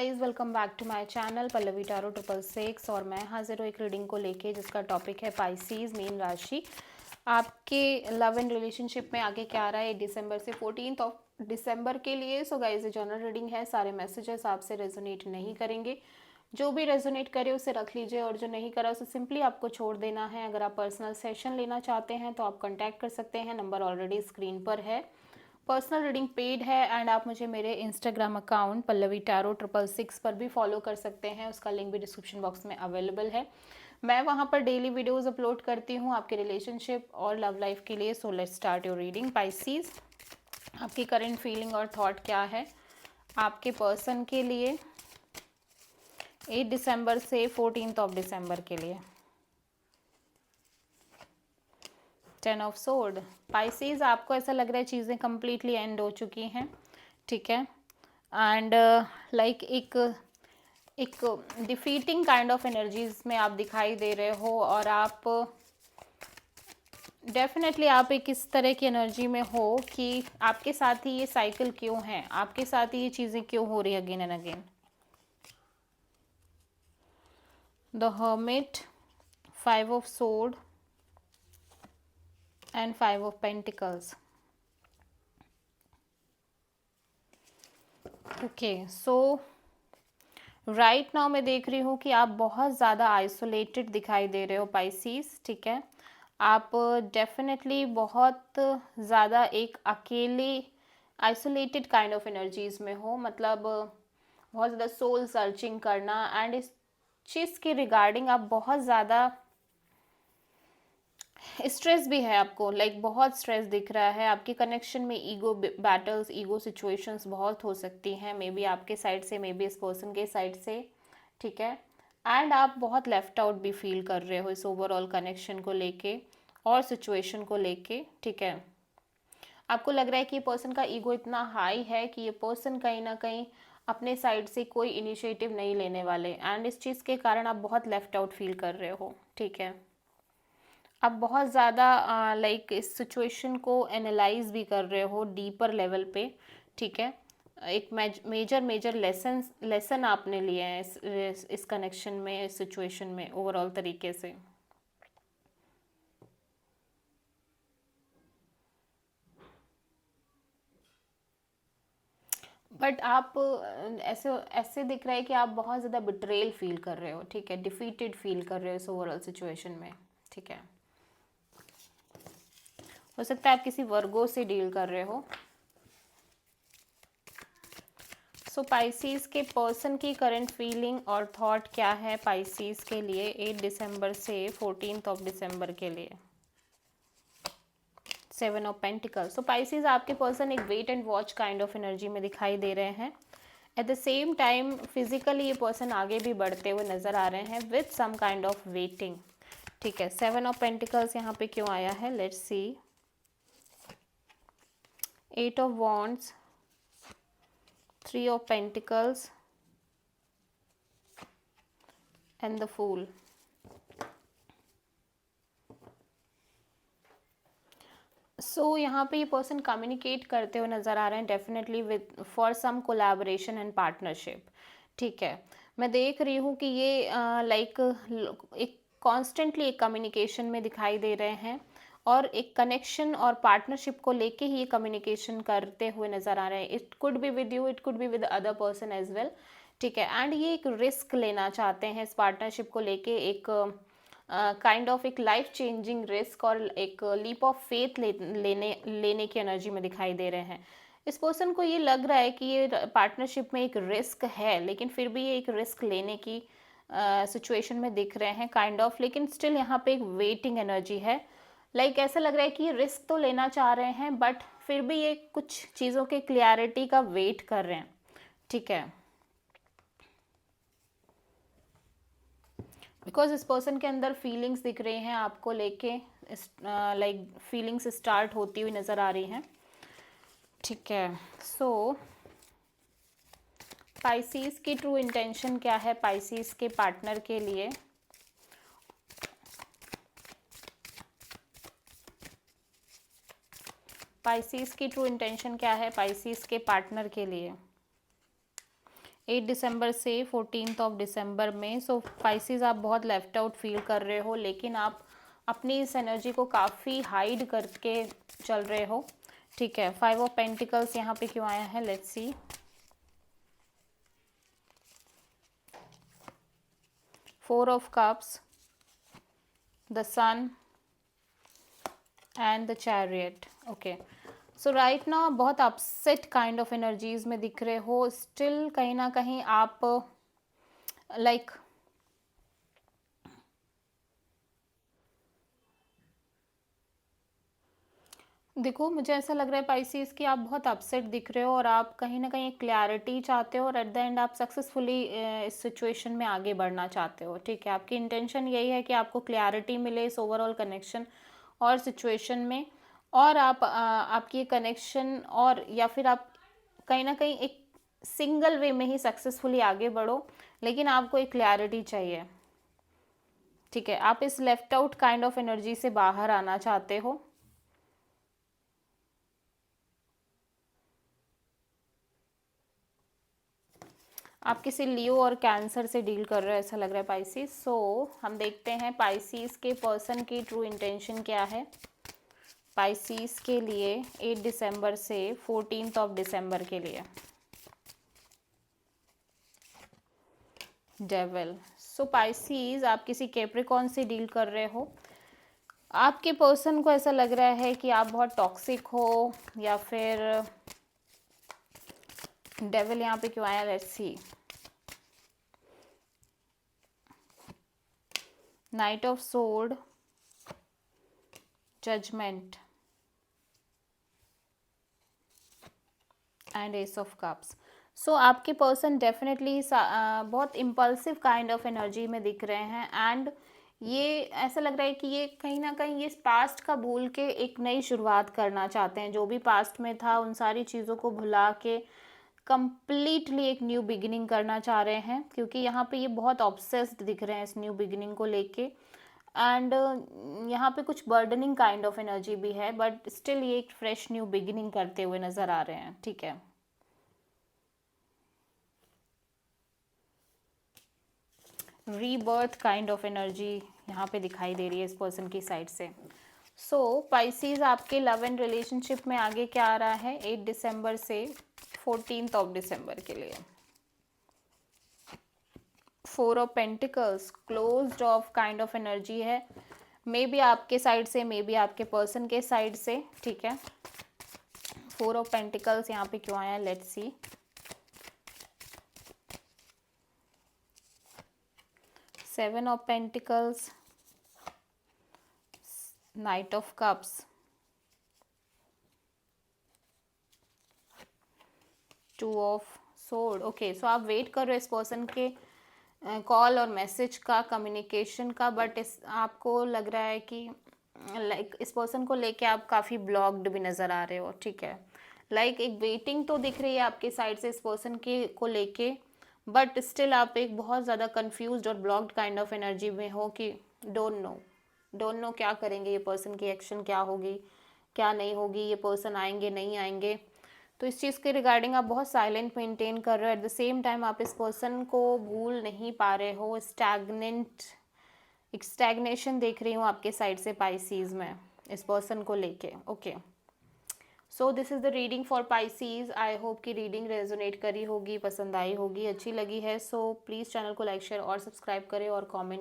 Guys welcome back to my channel Pallavi tarot 666 और मैं हाजिर हूँ एक रीडिंग को लेके जिसका टॉपिक है पाइसीज मीन राशि। आपके लव एंड रिलेशनशिप में आगे क्या आ रहा है दिसंबर से 14 दिसंबर के लिए। सो गाइस ये जनरल रीडिंग है, सारे मैसेजेस आपसे रेजोनेट नहीं करेंगे। जो भी रेजोनेट करे उसे रख लीजिए और जो नहीं करा उसे सिंपली आपको छोड़ देना है। अगर आप पर्सनल सेशन लेना चाहते हैं तो आप कॉन्टैक्ट कर सकते हैं, नंबर ऑलरेडी स्क्रीन पर है। पर्सनल रीडिंग पेड है एंड आप मुझे मेरे इंस्टाग्राम अकाउंट पल्लवी टारो 666 पर भी फॉलो कर सकते हैं, उसका लिंक भी डिस्क्रिप्शन बॉक्स में अवेलेबल है। मैं वहाँ पर डेली वीडियोस अपलोड करती हूँ आपके रिलेशनशिप और लव लाइफ के लिए। So let's start your reading Pisces. आपकी करंट फीलिंग और थॉट क्या है आपके पर्सन के लिए 8 दिसंबर से 14 दिसंबर के लिए। 10 ऑफ सोर्ड। पाइसीज आपको ऐसा लग रहा है चीज़ें कंप्लीटली एंड हो चुकी हैं, ठीक है। एंड लाइक एक डिफीटिंग काइंड ऑफ एनर्जीज में आप दिखाई दे रहे हो और आप डेफिनेटली आप एक इस तरह की एनर्जी में हो कि आपके साथ ही ये साइकिल क्यों है, आपके साथ ही ये चीज़ें क्यों हो रही है again and again. The hermit, 5 of sword and 5 of pentacles. Okay so right now मैं देख रही हूँ कि आप बहुत ज़्यादा आइसोलेटेड दिखाई दे रहे हो पाइसीज, ठीक है। आप डेफिनेटली बहुत ज़्यादा एक अकेले आइसोलेटेड काइंड ऑफ एनर्जीज में हो, मतलब बहुत ज़्यादा सोल सर्चिंग करना एंड इस चीज़ के रिगार्डिंग आप बहुत ज़्यादा स्ट्रेस भी है आपको, लाइक बहुत स्ट्रेस दिख रहा है। आपके कनेक्शन में ईगो बैटल्स, ईगो सिचुएशंस बहुत हो सकती हैं, मे बी आपके साइड से, मे बी इस पर्सन के साइड से, ठीक है। एंड आप बहुत लेफ्ट आउट भी फील कर रहे हो इस ओवरऑल कनेक्शन को लेके और सिचुएशन को लेके, ठीक है। आपको लग रहा है कि ये पर्सन का ईगो इतना हाई है कि ये पर्सन कहीं ना कहीं अपने साइड से कोई इनिशिएटिव नहीं लेने वाले एंड इस चीज़ के कारण आप बहुत लेफ्ट आउट फील कर रहे हो, ठीक है। आप बहुत ज़्यादा लाइक इस सिचुएशन को एनालाइज भी कर रहे हो डीपर लेवल पे, ठीक है। एक मेजर लेसन आपने लिए हैं इस कनेक्शन में, इस सिचुएशन में ओवरऑल तरीके से। बट आप ऐसे ऐसे दिख रहा है कि आप बहुत ज़्यादा बिट्रेल फील कर रहे हो, ठीक है, डिफीटेड फील कर रहे हो इस ओवरऑल सिचुएशन में, ठीक है। हो सकता है आप किसी वर्गो से डील कर रहे हो। सो पाइसीज के पर्सन की करंट फीलिंग और थॉट क्या है पाइसीज के लिए 8 दिसंबर से 14 दिसंबर के लिए। 7 ऑफ पेंटिकल्स। सो पाइसीज आपके पर्सन एक wait and watch kind of energy में दिखाई दे रहे हैं। At the same time physically ये पर्सन आगे भी बढ़ते हुए नजर आ रहे हैं with some kind of waiting, ठीक है। 7 ऑफ पेंटिकल्स यहाँ पे क्यों आया है, let's see. 8 of wands, 3 of pentacles and the fool. So यहाँ पे ये पर्सन कम्युनिकेट करते हुए नज़र आ रहे हैं definitely with for some collaboration and partnership, ठीक है। मैं देख रही हूँ कि ये लाइक एक कॉन्स्टेंटली एक कम्युनिकेशन में दिखाई दे रहे हैं और एक कनेक्शन और पार्टनरशिप को लेके ही ये कम्युनिकेशन करते हुए नज़र आ रहे हैं। It could be with you, it could be with other person as well, ठीक है। एंड ये एक रिस्क लेना चाहते हैं इस पार्टनरशिप को लेके, एक काइंड ऑफ एक लाइफ चेंजिंग रिस्क और एक लीप ऑफ फेथ लेने की एनर्जी में दिखाई दे रहे हैं। इस पर्सन को ये लग रहा है कि ये पार्टनरशिप में एक रिस्क है, लेकिन फिर भी ये एक रिस्क लेने की सिचुएशन में दिख रहे हैं काइंड ऑफ, लेकिन स्टिल यहाँ पे एक वेटिंग एनर्जी है। लाइक ऐसा लग रहा है कि ये रिस्क तो लेना चाह रहे हैं बट फिर भी ये कुछ चीज़ों के क्लियरिटी का वेट कर रहे हैं, ठीक है। बिकॉज इस पर्सन के अंदर फीलिंग्स दिख रही हैं आपको लेके, लाइक फीलिंग्स स्टार्ट होती हुई नज़र आ रही हैं, ठीक है। सो पाइसीज की ट्रू इंटेंशन क्या है पाइसीज के पार्टनर के लिए। पाइसीज की ट्रू इंटेंशन क्या है पाइसीज के पार्टनर के लिए 8 दिसंबर से 14 दिसंबर में। सो स्पाइसीज आप बहुत लेफ्ट आउट फील कर रहे हो, लेकिन आप अपनी इस एनर्जी को काफ़ी हाइड करके चल रहे हो, ठीक है। 5 ऑफ पेंटिकल्स यहाँ पे क्यों आया है, let's see. 4 of cups, the sun and the chariot. Okay, so right now बहुत अपसेट काइंड ऑफ एनर्जीज में दिख रहे हो। स्टिल कहीं ना कहीं आप लाइक देखो, मुझे ऐसा लग रहा है पाइसीज कि आप बहुत अपसेट दिख रहे हो और आप कहीं ना कहीं क्लैरिटी चाहते हो और एट द एंड आप सक्सेसफुली इस सिचुएशन में आगे बढ़ना चाहते हो, ठीक है। आपकी इंटेंशन यही है कि आपको क्लैरिटी मिले इस ओवरऑल कनेक्शन और सिचुएशन में, और आप आपकी ये कनेक्शन और या फिर आप कहीं ना कहीं एक सिंगल वे में ही सक्सेसफुली आगे बढ़ो, लेकिन आपको एक क्लैरिटी चाहिए, ठीक है। आप इस left out kind of energy से बाहर आना चाहते हो। आप किसी लियो और कैंसर से डील कर रहे हो ऐसा लग रहा है पाइसीज। सो हम देखते हैं पाइसीज के पर्सन की ट्रू इंटेंशन क्या है पाइसीज के लिए 8 दिसंबर से 14 दिसंबर के लिए। डेविल। सो पाइसीज आप किसी कैप्रिकॉन से डील कर रहे हो। आपके पर्सन को ऐसा लग रहा है कि आप बहुत टॉक्सिक हो, या फिर डेविल यहाँ पे क्यों आया, let's see. Knight of sword, judgement and ace of cups. So आपके पर्सन डेफिनेटली बहुत इम्पल्सिव काइंड ऑफ एनर्जी में दिख रहे हैं, एंड ये ऐसा लग रहा है कि ये कहीं ना कहीं ये पास्ट का भूल के एक नई शुरुआत करना चाहते हैं। जो भी पास्ट में था उन सारी चीज़ों को भुला के कंप्लीटली एक न्यू बिगिनिंग करना चाह रहे हैं, क्योंकि यहाँ पे ये बहुत ऑब्सेस्ड दिख रहे हैं इस न्यू बिगिनिंग को लेके, एंड यहाँ पे कुछ बर्डनिंग काइंड ऑफ एनर्जी भी है, बट स्टिल ये एक फ्रेश न्यू बिगिनिंग करते हुए नज़र आ रहे हैं, ठीक है। रीबर्थ काइंड ऑफ एनर्जी यहाँ पे दिखाई दे रही है इस पर्सन की साइड से। सो पाइसीज आपके लव एंड रिलेशनशिप में आगे क्या आ रहा है 8 दिसंबर से 14 दिसंबर के लिए। 4 of pentacles, closed of kind of energy है, मे बी आपके साइड से, मे बी आपके पर्सन के साइड से, ठीक है। 4 ऑफ पेंटिकल्स यहाँ पे क्यों आया, let's see. 7 of pentacles, knight of cups, 2 of sword. Okay, so आप वेट कर रहे हो इस पर्सन के कॉल और मैसेज का, कम्युनिकेशन का, बट आपको लग रहा है कि लाइक इस पर्सन को लेके आप काफ़ी ब्लॉक्ड भी नज़र आ रहे हो, ठीक है। लाइक एक वेटिंग तो दिख रही है आपके साइड से इस पर्सन के को लेके, बट स्टिल आप एक बहुत ज़्यादा कंफ्यूज्ड और ब्लॉक्ड काइंड ऑफ एनर्जी में हो कि डोंट नो क्या करेंगे ये पर्सन, की एक्शन क्या होगी क्या नहीं होगी, ये पर्सन आएंगे नहीं आएंगे। तो इस चीज़ के रिगार्डिंग आप बहुत साइलेंट मेंटेन कर रहे हो। एट द सेम टाइम आप इस पर्सन को भूल नहीं पा रहे हो। एक स्टैग्नेशन देख रही हूँ आपके साइड से पाइसीज में इस पर्सन को लेके। Okay, so this is the reading for Pisces. I hope कि रीडिंग रेजोनेट करी होगी, पसंद आई होगी, अच्छी लगी है। सो प्लीज़ चैनल को लाइक शेयर और सब्सक्राइब करें और कॉमेंट